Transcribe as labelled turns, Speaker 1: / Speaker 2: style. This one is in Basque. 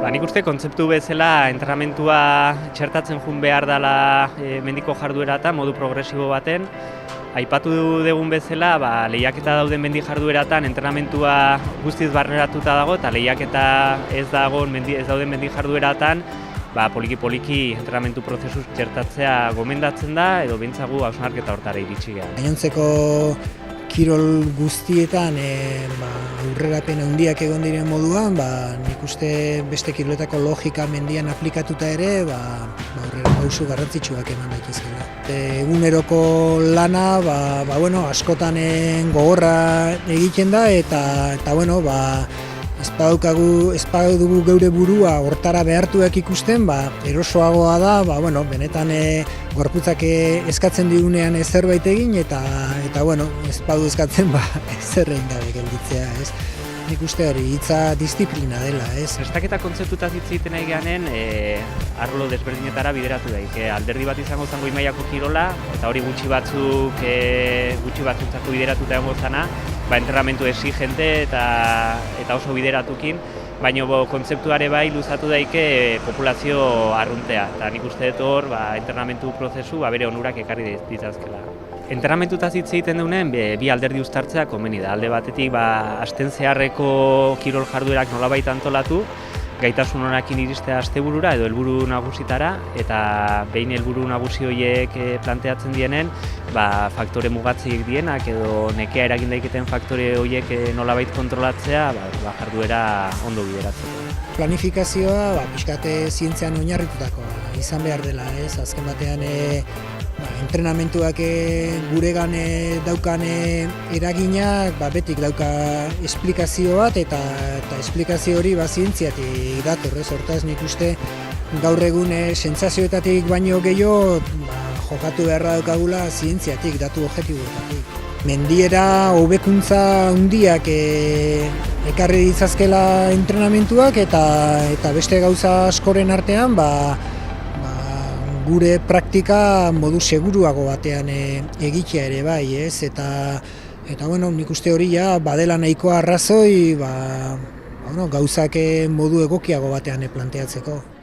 Speaker 1: Nik uste kontzeptu bezala entrenamentua txertatzen jun behar dela mendiko jardueratan, modu progresibo baten. Aipatu dugun bezala, lehiaketa dauden mendi jardueratan entrenamentua guztiz barneratuta dago, eta lehiaketa ez dauden mendi jardueratan poliki-poliki entrenamentu prozesu txertatzea gomendatzen da, edo bentsagu hausnarketa hortara iritsi gara.
Speaker 2: Gainontzeko kirol guztietan aurrerapen handiak egon diren moduan, nik uste beste kiroletako logika mendian aplikatuta ere, aurrera pausu garrantzitsuak eman daitezkeela. Eguneroko lana, askotan gogorra egiten da, eta ez badugu geure burua hortara behartuak ikusten, erosoagoa da, benetan gorputzak eskatzen digunean zerbait egin, eta ez badu eskatzen ezer egin gabe gelditzea, ez? Nik uste hori hitza disiplina dela, ez?
Speaker 1: Prestaketa kontzeptutaz hitz egiten nahi ganen, arlo desberdinetara bideratu daik. Alderdi bat izango zango imaiako kirola, eta hori gutxi batzutzako bideratuta egongo zana, entrenamentu exigente eta oso bideratukin, baina kontzeptuare luzatu daike populazio arruntea. Eta nik uste dut hor, entrenamentu prozesu bere onurak ekarri ditzazkela. Entrenamentuaz hitz egiten duenen, bi alderdi uztartzea komeni da. Alde batetik, asten zeharreko kirol jarduerak nolabait antolatu, gaitasun honekin iristea asteburura edo helburu nagusitara, eta behin helburu nagusi horiek planteatzen dienen, faktore mugatzeik dienak edo nekea eragin daiketen faktore horiek nolabait kontrolatzea, jarduera ondo bideratzeko.
Speaker 2: Planifikazioa pixkate zientzian oinarritutakoa izan behar dela, ez? Azken batean entrenamentuak guregan daukan eraginak betik dauka esplikazio bat, eta esplikazio hori zientziatik dator, ez? Hortaz nik uste gaur egun sentsazioetatik baino gehiago jokatu beharra daukagula zientziatik, datu objektiboetatik. Mendiera hobekuntza handiak ekarri ditzazkela entrenamentuak, eta beste gauza askoren artean gure praktika modu seguruago batean egitea ere bai, ez? Eta nik uste hori badela nahikoa arrazoi gauzak modu egokiago batean planteatzeko.